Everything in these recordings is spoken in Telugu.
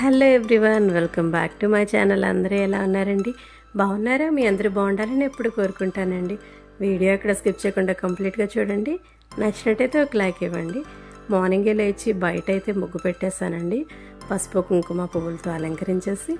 Hello everyone, welcome back to my channel. అందరూ ఎలా ఉన్నారండి? బాగున్నారా? మీ అందరూ బాగుండాలని ఎప్పుడు కోరుకుంటానండి. వీడియో ఎక్కడ స్కిప్ చేయకుండా కంప్లీట్గా చూడండి. నచ్చినట్టయితే ఒక లైక్ ఇవ్వండి. మార్నింగే లేచి బయట అయితే ముగ్గు పెట్టేశానండి. పసుపు కుంకుమ పువ్వులతో అలంకరించేసి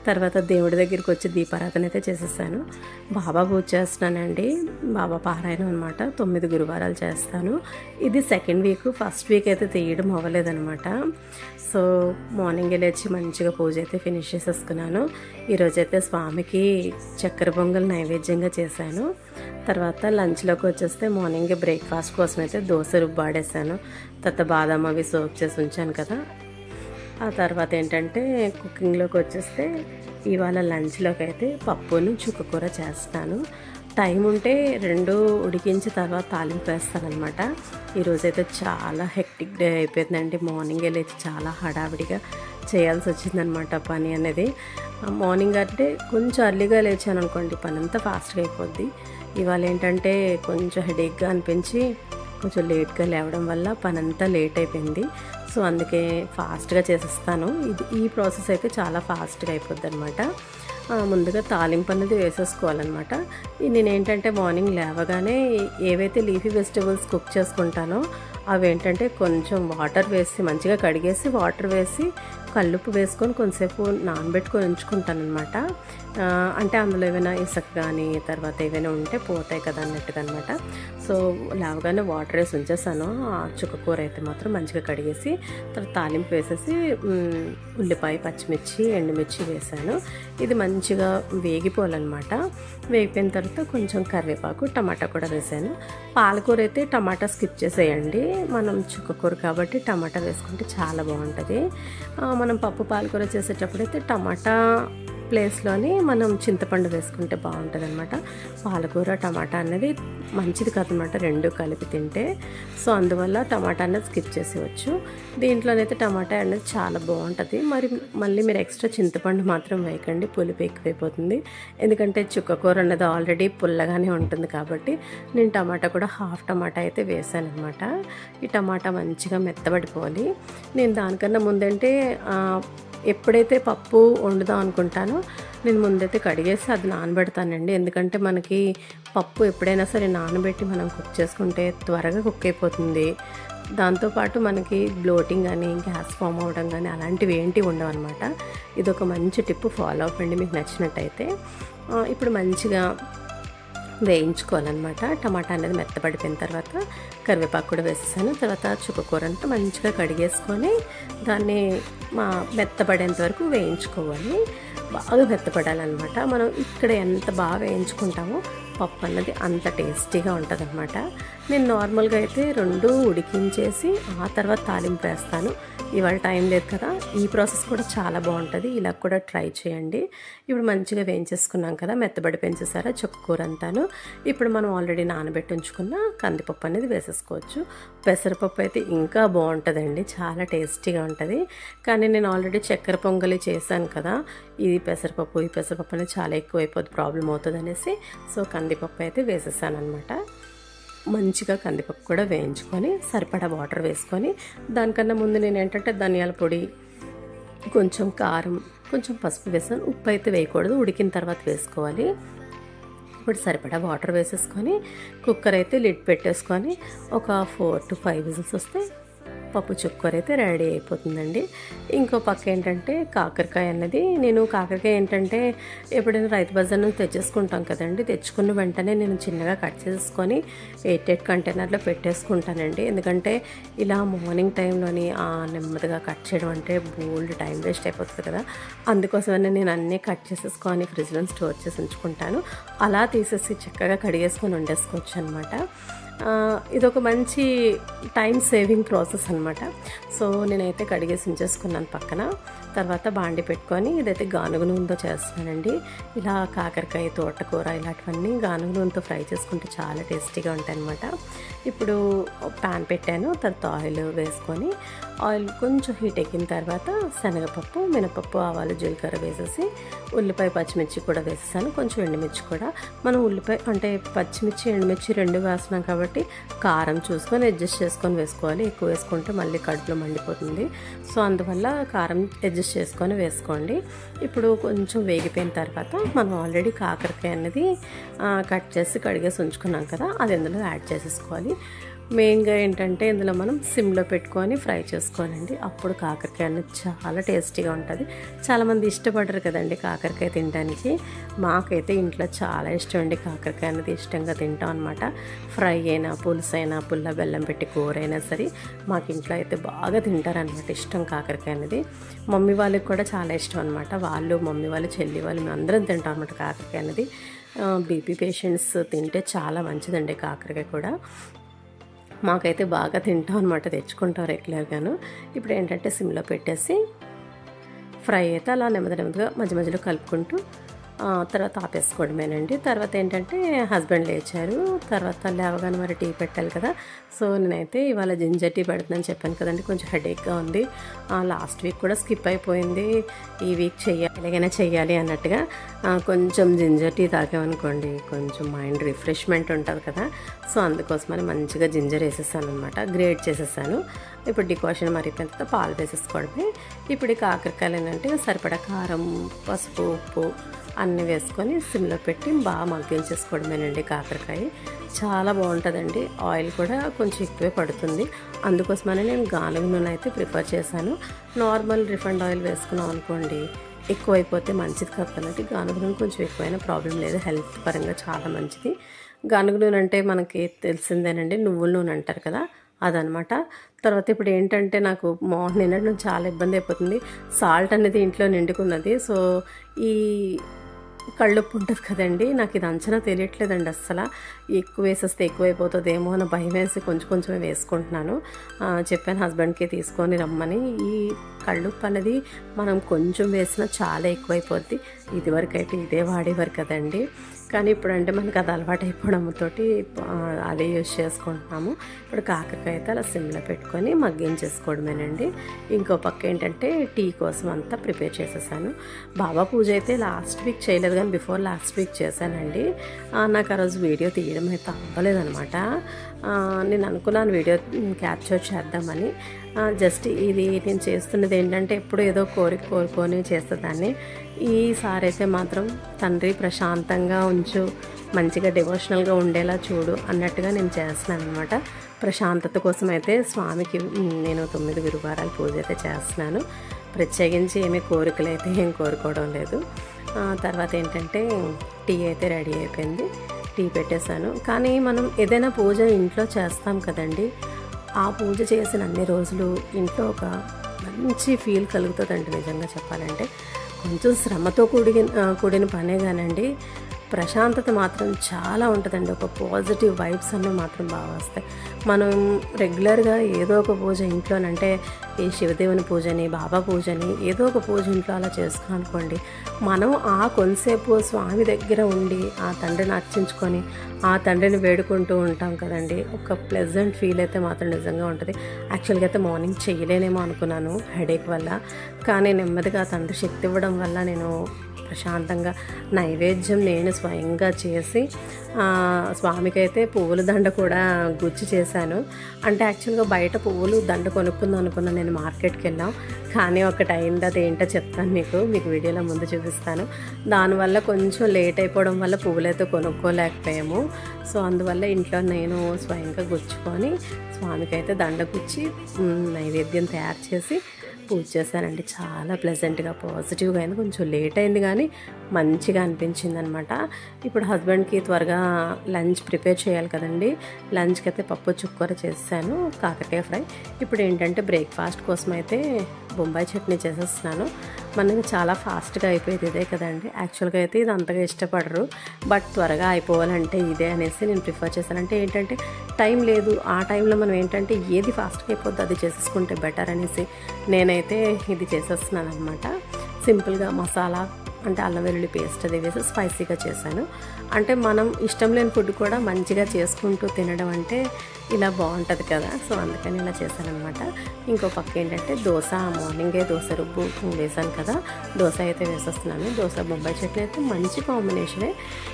తర్వాత దేవుడి దగ్గరికి వచ్చి దీపారాధన అయితే చేసేసాను. బాబా పూజ చేస్తున్నానండి. బాబా పారాయణం అనమాట. 9 గురువారాలు చేస్తాను. ఇది సెకండ్ వీక్. ఫస్ట్ వీక్ అయితే తీయడం అవ్వలేదనమాట. సో మార్నింగే లేచి మంచిగా పూజ అయితే ఫినిష్ చేసేసుకున్నాను. ఈరోజైతే స్వామికి చక్కెర పొంగల్ నైవేద్యంగా చేశాను. తర్వాత లంచ్లోకి వచ్చేస్తే మార్నింగే బ్రేక్ఫాస్ట్ కోసం అయితే దోశ రుబ్బాడేసాను. తర్వాత బాదాం అవి సోక్ చేసి ఉంచాను కదా. ఆ తర్వాత ఏంటంటే కుకింగ్లోకి వచ్చేస్తే ఇవాళ లంచ్లోకి అయితే పప్పును చుక్కకూర చేస్తాను. టైం ఉంటే 2 ఉడికించి తర్వాత తాలింపు వేస్తానమాట. ఈరోజైతే చాలా హెక్టిక్ డే అయిపోయిందండి. మార్నింగే లేచి చాలా హడావిడిగా చేయాల్సి వచ్చిందనమాట పని అనేది. మార్నింగ్ అంటే కొంచెం అర్లీగా లేచాను అనుకోండి, పని అంతా ఫాస్ట్గా అయిపోద్ది. ఇవాళ ఏంటంటే కొంచెం హెడేక్గా అనిపించి కొంచెం లేట్గా లేవడం వల్ల పని అంతా లేట్ అయిపోయింది. సో అందుకే ఫాస్ట్గా చేసేస్తాను. ఈ ప్రాసెస్ అయితే చాలా ఫాస్ట్గా అయిపోద్ది అనమాట. ముందుగా తాలింపు అనేది వేసేసుకోవాలన్నమాట. నేను ఏంటంటే మార్నింగ్ లేవగానే ఏవైతే లీఫీ వెజిటబుల్స్ కుక్ చేసుకుంటానో అవి ఏంటంటే కొంచెం వాటర్ వేసి మంచిగా కడిగేసి వాటర్ వేసి కల్లుప్పు వేసుకొని కొంతసేపు నానబెట్టుకొని ఉంచుకుంటాను అనమాట. అంటే అందులో ఏమైనా ఇసుక కానీ తర్వాత ఏవైనా ఉంటే పోతాయి కదా అన్నట్టుగా అనమాట. సో లేవగానే వాటర్ వేసి ఉంచేసాను. ఆ చుక్కకూర అయితే మాత్రం మంచిగా కడిగేసి తర్వాత తాలింపు వేసేసి ఉల్లిపాయ, పచ్చిమిర్చి, ఎండుమిర్చి వేసాను. ఇది మంచిగా వేగిపోవాలన్నమాట. వేగిపోయిన తర్వాత కొంచెం కరివేపాకు, టమాటా కూడా వేసాను. పాలకూర అయితే టమాటా స్కిప్ చేసేయండి. మనం చుక్కకూర కాబట్టి టమాటా వేసుకుంటే చాలా బాగుంటుంది. మనం పప్పు పాలకూర చేసేటప్పుడు అయితే టమాటా ప్లేస్లోని మనం చింతపండు వేసుకుంటే బాగుంటుంది అనమాట. పాలకూర టమాటా అనేది మంచిది కాదనమాట, 2 కలిపి తింటే. సో అందువల్ల టమాటా అనేది స్కిప్ చేసేవచ్చు. దీంట్లోనైతే టమాటా అనేది చాలా బాగుంటుంది. మళ్ళీ మీరు ఎక్స్ట్రా చింతపండు మాత్రం వేయకండి, పులుపు ఎక్కువైపోతుంది. ఎందుకంటే చుక్కకూర అనేది ఆల్రెడీ పుల్లగానే ఉంటుంది కాబట్టి నేను టమాటా కూడా హాఫ్ టమాటా అయితే వేసాను అనమాట. ఈ టమాటా మంచిగా మెత్తబడిపోవాలి. నేను దానికన్నా ముందంటే ఎప్పుడైతే పప్పు వండుదాం అనుకుంటానో నేను ముందైతే కడిగేసి అది నానబెడతానండి. ఎందుకంటే మనకి పప్పు ఎప్పుడైనా సరే నానబెట్టి మనం కుక్ చేసుకుంటే త్వరగా కుక్ అయిపోతుంది. దాంతోపాటు మనకి బ్లోటింగ్ కానీ గ్యాస్ ఫామ్ అవ్వడం కానీ అలాంటివి ఏంటి ఉండవు అనమాట. ఇది ఒక మంచి టిప్, ఫాలో అవ్వండి మీకు నచ్చినట్టయితే. ఇప్పుడు మంచిగా వేయించుకోవాలన్నమాట. టమాటా అనేది మెత్తపడిపోయిన తర్వాత కరివేపాకు కూడా వేసేసాను. తర్వాత చుక్కకూర అంతా మంచిగా కడిగేసుకొని దాన్ని మెత్తపడేంత వరకు వేయించుకోవాలి. బాగా మెత్తపడాలన్నమాట. మనం ఇక్కడ ఎంత బాగా వేయించుకుంటామో పప్పు అన్నది అంత టేస్టీగా ఉంటుంది అనమాట. నేను నార్మల్గా అయితే 2 ఉడికించేసి ఆ తర్వాత తాలింపు వేస్తాను. ఇవాళ టైం లేదు కదా. ఈ ప్రాసెస్ కూడా చాలా బాగుంటుంది. ఇలా కూడా ట్రై చేయండి. ఇప్పుడు మంచిగా వేయించేసుకున్నాం కదా, మెత్తబడి పెంచేసారా చుక్కకూర అంతాను. ఇప్పుడు మనం ఆల్రెడీ నానబెట్టి ఉంచుకున్న కందిపప్పు అనేది వేసేసుకోవచ్చు. పెసరపప్పు అయితే ఇంకా బాగుంటుందండి, చాలా టేస్టీగా ఉంటుంది. కానీ నేను ఆల్రెడీ చక్కెర పొంగలి చేశాను కదా, ఈ పెసరపప్పు అనేది చాలా ఎక్కువ అయిపోతుంది, ప్రాబ్లం అవుతుంది అనేసి సో కందిపప్పు అయితే వేసేసాను అనమాట. మంచిగా కందిపప్పు కూడా వేయించుకొని సరిపడా వాటర్ వేసుకొని దానికన్నా ముందు నేను ఏంటంటే ధనియాల పొడి, కొంచెం కారం, కొంచెం పసుపు వేసాను. ఉప్పు అయితే వేయకూడదు, ఉడికిన తర్వాత వేసుకోవాలి. ఇప్పుడు సరిపడా వాటర్ వేసేసుకొని కుక్కర్ అయితే లిడ్ పెట్టేసుకొని ఒక 4 to 5 విజిల్స్ వస్తే పప్పు చుక్కకూర అయితే రెడీ అయిపోతుందండి. ఇంకో పక్క ఏంటంటే కాకరకాయ అన్నది, నేను కాకరకాయ ఏంటంటే ఎప్పుడైనా రైతు బజార్ నుంచి తెచ్చేసుకుంటాం కదండి. తెచ్చుకున్న వెంటనే నేను చిన్నగా కట్ చేసుకొని ఎయిట్ కంటైనర్లో పెట్టేసుకుంటానండి. ఎందుకంటే ఇలా మార్నింగ్ టైంలోని నెమ్మదిగా కట్ చేయడం అంటే బోల్డ్ టైం వేస్ట్ అయిపోతుంది కదా. అందుకోసమనే నేను అన్నీ కట్ చేసేసుకొని ఫ్రిడ్జ్లో స్టోర్ చేసి ఉంచుకుంటాను. అలా తీసేసి చక్కగా కడిగేసుకొని వండేసుకోవచ్చు అనమాట. ఇదొక మంచి టైం సేవింగ్ ప్రాసెస్ అనమాట. సో నేనైతే కడిగేసి ఉంచేసుకున్నాను పక్కన. తర్వాత బాండి పెట్టుకొని ఇదైతే గానుగ నూనెతో చేస్తున్నానండి. ఇలా కాకరకాయ, తోటకూర ఇలాంటివన్నీ గానుగ నూనెతో ఫ్రై చేసుకుంటే చాలా టేస్టీగా ఉంటాయి అనమాట. ఇప్పుడు ప్యాన్ పెట్టాను. తర్వాత ఆయిల్ వేసుకొని ఆయిల్ కొంచెం హీట్ ఎక్కిన తర్వాత శనగపప్పు, మినపప్పు, ఆవాలు, జీలకర్ర వేసేసి ఉల్లిపాయ, పచ్చిమిర్చి కూడా వేసేసాను. కొంచెం ఎండుమిర్చి కూడా. మనం ఉల్లిపాయ అంటే పచ్చిమిర్చి, ఎండుమిర్చి 2 వేస్తున్నాం కాబట్టి కాబట్టి కారం చూసుకొని అడ్జస్ట్ చేసుకొని వేసుకోవాలి. ఎక్కువ వేసుకుంటే మళ్ళీ కడుపులో మండిపోతుంది. సో అందువల్ల కారం అడ్జస్ట్ చేసుకొని వేసుకోండి. ఇప్పుడు కొంచెం వేగిపోయిన తర్వాత మనం ఆల్రెడీ కాకరకాయ అనేది కట్ చేసి కడిగేసి ఉంచుకున్నాం కదా, అది ఇందులో యాడ్ చేసేసుకోవాలి. మెయిన్గా ఏంటంటే ఇందులో మనం సిమ్లో పెట్టుకొని ఫ్రై చేసుకోవాలండి. అప్పుడు కాకరకాయ అనేది చాలా టేస్టీగా ఉంటుంది. చాలామంది ఇష్టపడరు కదండి కాకరకాయ తినడానికి. మాకైతే ఇంట్లో చాలా ఇష్టం అండి కాకరకాయ అనేది, ఇష్టంగా తింటాం అనమాట. ఫ్రై అయినా పులుసు అయినా పుల్ల బెల్లం పెట్టి కూర అయినా సరే మాకు ఇంట్లో అయితే బాగా తింటారనమాట, ఇష్టం కాకరకాయ అనేది. మమ్మీ వాళ్ళకి కూడా చాలా ఇష్టం అనమాట. వాళ్ళు మమ్మీ వాళ్ళు చెల్లి వాళ్ళు మేము అందరం తింటాం అనమాట కాకరకాయ అనేది. బీపీ పేషెంట్స్ తింటే చాలా మంచిదండి కాకరకాయ కూడా. మాకైతే బాగా తింటాం అనమాట, తెచ్చుకుంటాం రెగ్యులర్గాను. ఇప్పుడు ఏంటంటే సిమ్లో పెట్టేసి ఫ్రై అయితే అలా నెమ్మదిగా మధ్య మధ్యలో కలుపుకుంటూ తర్వాత ఆపేసుకోవడమేనండి. తర్వాత ఏంటంటే హస్బెండ్ లేచారు. తర్వాత లేవగానే మరి టీ పెట్టాలి కదా. సో నేనైతే ఇవాళ జింజర్ టీ పెడుతున్నాను చెప్పాను కదండి, కొంచెం హెడేక్గా ఉంది. లాస్ట్ వీక్ కూడా స్కిప్ అయిపోయింది, ఈ వీక్ చెయ్యాలి ఎలాగైనా చెయ్యాలి అన్నట్టుగా. కొంచెం జింజర్ టీ తాగామనుకోండి కొంచెం మైండ్ రిఫ్రెష్మెంట్ ఉంటుంది కదా. సో అందుకోసమని మంచిగా జింజర్ వేసేసాను అనమాట, గ్రేట్ చేసేసాను. ఇప్పుడు డికాషన్ మరిపోయిన తర్వాత పాలు వేసేసుకోవడమే. ఇప్పుడు ఈ కాకరకాయలు ఏంటంటే సరిపడా కారం, పసుపు, ఉప్పు అన్నీ వేసుకొని సిమ్లో పెట్టి బాగా మగ్గించేసుకోవడమేనండి. కాకరకాయ చాలా బాగుంటుందండి. ఆయిల్ కూడా కొంచెం ఎక్కువే పడుతుంది, అందుకోసమని నేను గానుగ నూనె అయితే ప్రిఫర్ చేశాను. నార్మల్ రిఫైండ్ ఆయిల్ వేసుకున్నాం అనుకోండి ఎక్కువైపోతే మంచిది కాదన్నట్టు గానుగ నూనె కొంచెం ఎక్కువైనా ప్రాబ్లం లేదు, హెల్త్ పరంగా చాలా మంచిది. గానుగ నూనె అంటే మనకి తెలిసిందేనండి, నువ్వుల నూనె అంటారు కదా, అదనమాట. తర్వాత ఇప్పుడు ఏంటంటే నాకు నిన్నటి నుంచి చాలా ఇబ్బంది అయిపోతుంది. సాల్ట్ అనేది ఇంట్లో నిండుకున్నది. సో ఈ కళ్ళుప్పు ఉంటుంది కదండి, నాకు ఇది అంచనా తెలియట్లేదండి అస్సలు. ఎక్కువ వేసేస్తే ఎక్కువైపోతుందేమో అని భయం వేసి కొంచెం కొంచెమే వేసుకుంటున్నాను. చెప్పాను హస్బెండ్కి తీసుకొని రమ్మని. ఈ కళ్ళుప్పు అనేది మనం కొంచెం వేసినా చాలా ఎక్కువైపోద్ది. ఇదివరకు అయితే ఇదే వాడేవారు కదండి, కానీ ఇప్పుడు అంటే మనకు అది అలవాటు అయిపోవడంతో అదే యూజ్ చేసుకుంటున్నాము. ఇప్పుడు కాకరకాయ అయితే అలా సిమ్లో పెట్టుకొని మగ్గించేసుకోవడమేనండి. ఇంకో పక్క ఏంటంటే టీ కోసం అంతా ప్రిపేర్ చేసేసాను. బాబా పూజ అయితే లాస్ట్ వీక్ చేయలేదు కానీ బిఫోర్ లాస్ట్ వీక్ చేశానండి. నాకు ఆ రోజు వీడియో తీయడం అయితే అవ్వలేదనమాట. నేను అనుకున్నాను వీడియో క్యాప్చర్ చేద్దామని. జస్ట్ ఇది నేను చేస్తున్నది ఏంటంటే ఎప్పుడు ఏదో కోరుకొని చేసేదాన్ని. ఈసారి అయితే మాత్రం తండ్రి ప్రశాంతంగా ఉంచు, మంచిగా డివోషనల్గా ఉండేలా చూడు అన్నట్టుగా నేను చేస్తున్నాను అనమాట. ప్రశాంతత కోసం అయితే స్వామికి నేను 9 గురువారాలు పూజ అయితే చేస్తున్నాను. ప్రత్యేకించి ఏమీ కోరికలు అయితే ఏం కోరుకోవడం లేదు. తర్వాత ఏంటంటే టీ అయితే రెడీ అయిపోయింది, టీ పెట్టేశాను. కానీ మనం ఏదైనా పూజ ఇంట్లో చేస్తాం కదండి, ఆ పూజ చేసిన అన్ని రోజులు ఇంట్లో ఒక మంచి ఫీల్ కలుగుతుందండి. నిజంగా చెప్పాలంటే కొంచెం శ్రమతో కూడిన పనే కానండి, ప్రశాంతత మాత్రం చాలా ఉంటుందండి. ఒక పాజిటివ్ వైబ్స్ అన్నీ మాత్రం బాగా వస్తాయి. మనం రెగ్యులర్గా ఏదో ఒక పూజ ఇంట్లోనంటే ఈ శివదేవుని పూజని, బాబా పూజని, ఏదో ఒక పూజ ఇంట్లో అలా చేసుకుని అనుకోండి, మనం ఆ కొంతసేపు స్వామి దగ్గర ఉండి ఆ తండ్రిని అర్చించుకొని ఆ తండ్రిని వేడుకుంటూ ఉంటాం కదండి, ఒక ప్లెజెంట్ ఫీల్ అయితే మాత్రం నిజంగా ఉంటుంది. యాక్చువల్గా అయితే మార్నింగ్ చేయలేనేమో అనుకున్నాను హెడేక్ వల్ల, కానీ నెమ్మదిగా తండ్రి శక్తి ఇవ్వడం వల్ల నేను ప్రశాంతంగా నైవేద్యం నేను స్వయంగా చేసి స్వామికైతే పువ్వుల దండ కూడా గుచ్చి చేశాను. అంటే యాక్చువల్గా బయట పువ్వులు దండ కొనుక్కుందాం అనుకున్నాను, నేను మార్కెట్కి వెళ్ళాం, కానీ ఒకటి అయింది. అది ఏంటో చెప్తాను మీకు వీడియోలో ముందు చూపిస్తాను. దానివల్ల కొంచెం లేట్ అయిపోవడం వల్ల పువ్వులైతే కొనుక్కోలేకపోయాము. సో అందువల్ల ఇంట్లో నేను స్వయంగా గుచ్చుకొని స్వామికైతే దండ గుచ్చి నైవేద్యం తయారు చేసి పూజ చేశానండి. చాలా ప్లెజెంట్గా పాజిటివ్గా అయింది. కొంచెం లేట్ అయింది కానీ మంచిగా అనిపించింది అనమాట. ఇప్పుడు హస్బెండ్కి త్వరగా లంచ్ ప్రిపేర్ చేయాలి కదండి. లంచ్కి అయితే పప్పు చుక్కూర చేశాను, కాకరకాయ ఫ్రై. ఇప్పుడు ఏంటంటే బ్రేక్ఫాస్ట్ కోసం అయితే బొంబాయి చట్నీ చేసేస్తున్నాను. మనకి చాలా ఫాస్ట్గా అయిపోయేది ఇదే కదండి. యాక్చువల్గా అయితే ఇది అంతగా ఇష్టపడరు, బట్ త్వరగా అయిపోవాలంటే ఇదే అనేసి నేను ప్రిఫర్ చేశాను. అంటే ఏంటంటే టైం లేదు, ఆ టైంలో మనం ఏంటంటే ఏది ఫాస్ట్గా అయిపోద్ది అది చేసేసుకుంటే బెటర్ అనేసి నేనైతే ఇది చేసేస్తున్నాను అనమాట. సింపుల్గా మసాలా అంటే అల్లం వెల్లుల్లి పేస్ట్ అది వేసి స్పైసీగా చేశాను. అంటే మనం ఇష్టం లేని ఫుడ్ కూడా మంచిగా చేసుకుంటూ తినడం అంటే ఇలా బాగుంటుంది కదా. సో అందుకని ఇలా చేశానమాట. ఇంకో పక్క ఏంటంటే దోశ, మార్నింగే దోశ రుబ్బు వేసాను కదా, దోశ అయితే వేసేస్తున్నాను. దోశ బొంబాయి చట్నీ అయితే మంచి కాంబినేషనే,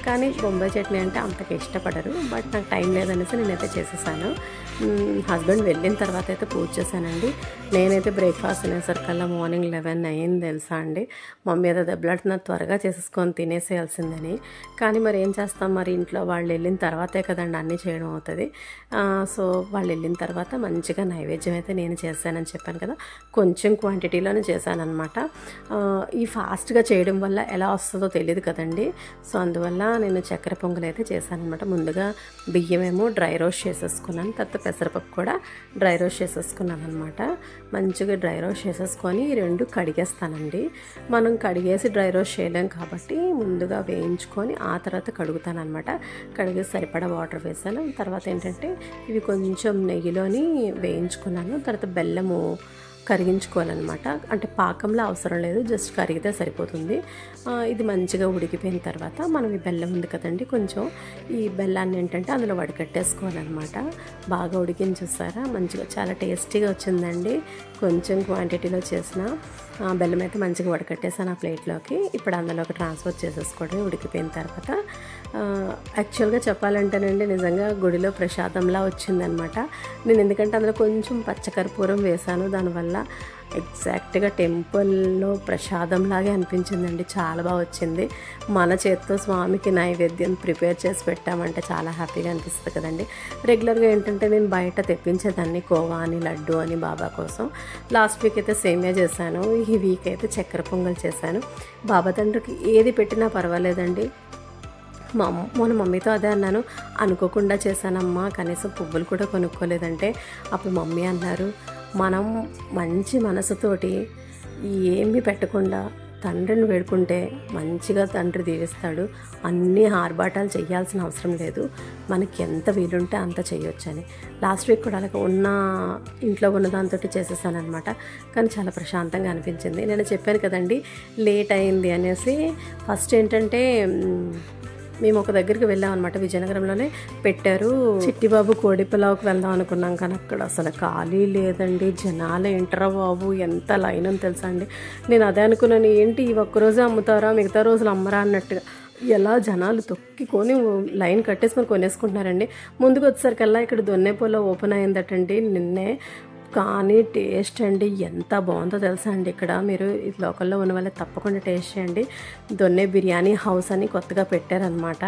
కానీ బొంబాయి చట్నీ అంటే అంతగా ఇష్టపడరు. బట్ నాకు టైం లేదనేసి నేనైతే చేసేసాను. హస్బెండ్ వెళ్ళిన తర్వాత అయితే పూజ చేశానండి. నేనైతే బ్రేక్ఫాస్ట్ తినేసరికల్లా మార్నింగ్ 11 అయ్యింది తెలుసా అండి. మమ్మీ ఏదో దెబ్బలాడుతున్నా త్వరగా చేసేసుకొని తినేసేయాల్సిందని. కానీ మరి ఏం చేస్తాం, మరి ఇంట్లో వాళ్ళు వెళ్ళిన తర్వాతే కదండి అన్నీ చేయడం అవుతుంది. సో వాళ్ళు వెళ్ళిన తర్వాత మంచిగా నైవేద్యం అయితే నేను చేశానని చెప్పాను కదా, కొంచెం క్వాంటిటీలోనే చేశానమాట. ఈ ఫాస్ట్గా చేయడం వల్ల ఎలా వస్తుందో తెలియదు కదండి. సో అందువల్ల నేను చక్కెర పొంగల్ అయితే చేశాను అనమాట. ముందుగా బియ్యమేమో డ్రై రోస్ట్ చేసేసుకున్నాను, తర్వాత పెసరపప్పు కూడా డ్రై రోస్ట్ చేసేసుకున్నాను అనమాట. మంచిగా డ్రై రోస్ట్ చేసేసుకొని రెండు కడిగేస్తానండి. మనం కడిగేసి డ్రై రోస్ట్ చేయలేం కాబట్టి ముందుగా వేయించుకొని ఆ తర్వాత కడుగుతాను అనమాట. కడిగేసి సరిపడా వాటర్ వేసాను. తర్వాత ఏంటంటే ఇవి కొంచెం నెయ్యిలోని వేయించుకున్నాను. తర్వాత బెల్లము కరిగించుకోవాలన్నమాట. అంటే పాకంలో అవసరం లేదు, జస్ట్ కరిగితే సరిపోతుంది. ఇది మంచిగా ఉడికిపోయిన తర్వాత మనం ఈ బెల్లం ఉంది కదండి, కొంచెం ఈ బెల్లాన్ని ఏంటంటే అందులో వడకట్టేసుకోవాలన్నమాట. బాగా ఉడికించేస్తారా, మంచిగా చాలా టేస్టీగా వచ్చిందండి. కొంచెం క్వాంటిటీలో చేసిన బెల్లం అయితే మంచిగా వడకట్టేసాను ఆ ప్లేట్లోకి. ఇప్పుడు అందులోకి ట్రాన్స్ఫర్ చేసేసుకోవడం ఉడికిపోయిన తర్వాత. యాక్చువల్గా చెప్పాలంటేనండి నిజంగా గుడిలో ప్రసాదంలా వచ్చిందనమాట. నేను ఎందుకంటే అందులో కొంచెం పచ్చకర్పూరం వేశాను, దానివల్ల ఎగ్జాక్ట్గా టెంపుల్లో ప్రసాదంలాగే అనిపించిందండి. చాలా బాగా వచ్చింది. మన చేతితో స్వామికి నైవేద్యం ప్రిపేర్ చేసి పెట్టామంటే చాలా హ్యాపీగా అనిపిస్తుంది కదండి. రెగ్యులర్గా ఏంటంటే నేను బయట తెప్పించేదాన్ని కోవా అని, లడ్డు అని బాబా కోసం. లాస్ట్ వీక్ అయితే సేమియా చేశాను, ఈ వీక్ అయితే చక్కెర పొంగల్ చేశాను. బాబా తండ్రికి ఏది పెట్టినా పర్వాలేదండి. మొన్న మమ్మీతో అదే అన్నాను, అనుకోకుండా చేశానమ్మా, కనీసం పువ్వులు కూడా కొనుక్కోలేదంటే. అప్పుడు మమ్మీ అన్నారు, మనం మంచి మనసుతోటి ఏమీ పెట్టకుండా తండ్రిని వేడుకుంటే మంచిగా తండ్రి దీవిస్తాడు. అన్నీ ఆర్భాటాలు చేయాల్సిన అవసరం లేదు, మనకి ఎంత వీలుంటే అంత చేయొచ్చని. లాస్ట్ వీక్ కూడా అలాగే ఇంట్లో ఉన్న దాంతో చేసేసానమాట. కానీ చాలా ప్రశాంతంగా అనిపించింది. నేను చెప్పాను కదండి లేట్ అయింది అనేసి. ఫస్ట్ ఏంటంటే మేము ఒక దగ్గరికి వెళ్ళాం అనమాట, విజయనగరంలోనే పెట్టారు. చిట్టిబాబు కోడి పులావుకి వెళ్దాం అనుకున్నాం, కానీ అక్కడ అసలు ఖాళీ లేదండి. జనాలు ఏంటరా బాబు, ఎంత లైన్ అని తెలుసా అండి. నేను అదే అనుకున్నాను, ఏంటి ఈ ఒక్కరోజే అమ్ముతారా, మిగతా రోజులు అమ్మరా అన్నట్టుగా. ఎలా జనాలు తొక్కికొని లైన్ కట్టేసుకొని కొనేసుకుంటున్నారండి. ముందుకు వచ్చేసరికల్లా ఇక్కడ దొన్నేపోలో ఓపెన్ అయిందటండి నిన్నే. కానీ టేస్ట్ అండి ఎంత బాగుందో తెలుసా అండి. ఇక్కడ మీరు లోకల్లో ఉన్న వాళ్ళే తప్పకుండా టేస్ట్ చేయండి. దొన్నే బిర్యానీ హౌస్ అని కొత్తగా పెట్టారనమాట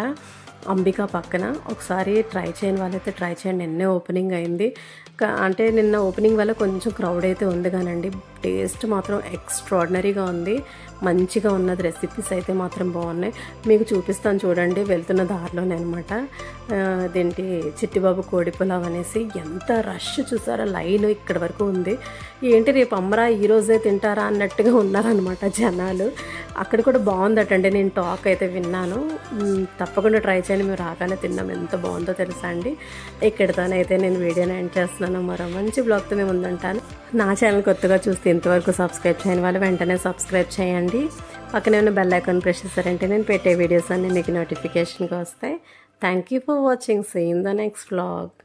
అంబికా పక్కన. ఒకసారి ట్రై చేయని వాళ్ళైతే ట్రై చేయండి. నిన్నే ఓపెనింగ్ అయింది. అంటే నిన్న ఓపెనింగ్ వల్ల కొంచెం క్రౌడ్ అయితే ఉంది కానండి, టేస్ట్ మాత్రం ఎక్స్ట్రాడినరీగా ఉంది, మంచిగా ఉన్నది. రెసిపీస్ అయితే మాత్రం బాగున్నాయి, మీకు చూపిస్తాను చూడండి వెళ్తున్న దారిలోనే అనమాట. అదేంటి చిట్టిబాబు కోడి పులావ్ అనేసి. ఎంత రష్ చూసారా, లైన్ ఇక్కడ వరకు ఉంది. ఏంటి రేపు అమ్మరా ఈరోజే తింటారా అన్నట్టుగా ఉన్నారనమాట జనాలు. అక్కడ కూడా బాగుందటండి, నేను టాక్ అయితే విన్నాను. తప్పకుండా ట్రై చేయండి, మేము రాగానే తిన్నాం, ఎంత బాగుందో తెలుసా అండి. ఇక్కడితోనైతే నేను వీడియోని ఎండ్ చేస్తున్నాను. మరో మంచి బ్లాగ్తో మేము ముందుంటాను. నా ఛానల్ కొత్తగా చూస్తే ఇంతవరకు సబ్స్క్రైబ్ చేయని వాళ్ళు వెంటనే సబ్స్క్రైబ్ చేయండి. పక్కనే ఉన్న బెల్ ఐకాన్ ప్రెస్ చేశారంటే నేను పెట్టే వీడియోస్ అన్నీ మీకు నోటిఫికేషన్గా వస్తాయి. Thank you for watching. See in the next vlog.